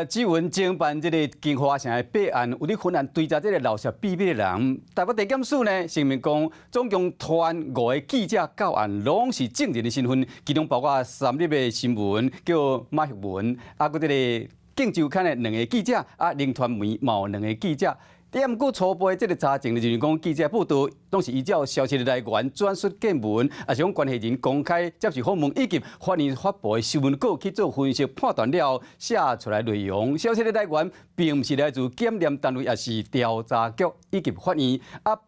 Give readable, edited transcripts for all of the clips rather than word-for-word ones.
指纹侦办这个金华城的弊案，有咧分案追查这个盗窃秘密的人。台北地检署呢，声明讲，总共团5个记者到案，拢是证人的身份，其中包括三立的新闻叫马旭文，搁这个《镜周刊》的2个记者，lin传媒嘛有2个记者。毋过初步的这个查证就是讲，记者报道拢是依照消息的来源转述见闻，也是讲关系人公开接受访问，以及法院发布的新闻稿去做分析判断了写出来内容。消息的来源并不是来自检验单位，也是调查局以及法院。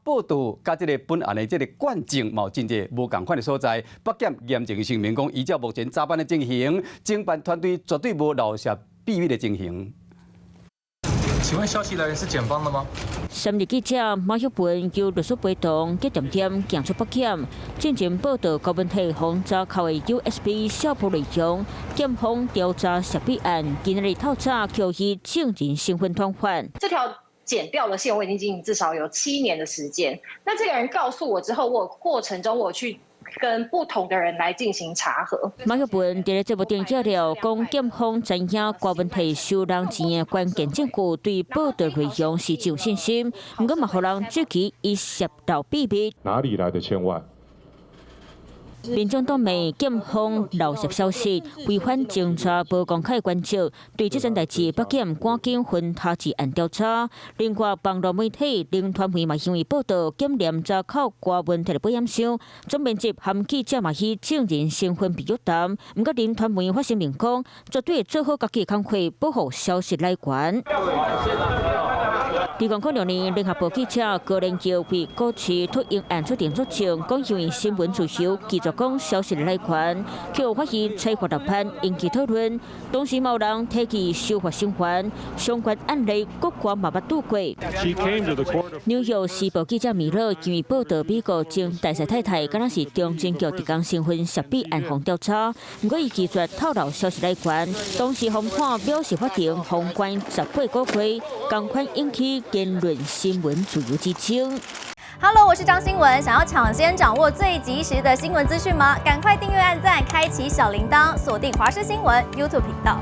报道甲这个本案的这个惯证嘛有真侪无共款的所在。北检严正声明讲，依照目前查办的情形，侦办团队绝对无漏泄秘密的情形。请问消息来源是检方的吗？三立记者马旭文由律师陪同，去点点行出北检，进前报道高文体轰炸扣的 USB 小部内容，检方调查涉弊案，今日透早扣以证人身份传唤。这条剪掉的线我已经经营至少有7年的时间。那这个人告诉我之后，我过程中我去跟不同的人来进行查核。马旭文在咧节目中介绍，讲检方知影高文体收人钱的关键证据，对报道内容是有信心，不过嘛，互人质疑伊涉盗秘密。哪里来的1000万？民众党内检方漏泄消息，违反侦查无公开关照，对这件代志，北检赶紧分他治案调查。另外，网络媒体lin传媒嘛因为报道检验查扣高文体的保险箱，总编辑含记者嘛以证人身份被约谈。不过，lin传媒发声明讲，绝对会做好家己工作，保护消息来源。2006年，联合报记者高连桥被告持脱英案出庭作证，讲因为新闻自由，继续讲消息的来源，却发现采法谈判引起讨论。当时某人提起司法生还，相关案例各国嘛捌拄过。纽约时报记者米勒因为报道美国前大使太太敢若是中情局特工身份涉弊案方调查，不过伊拒绝透露消息来源。当时洪判表示法庭封关18个月，同款引起言论新闻自由之称。Hello， 我是张新文。想要抢先掌握最及时的新闻资讯吗？赶快订阅、按赞、开启小铃铛，锁定华视新闻 YouTube 频道。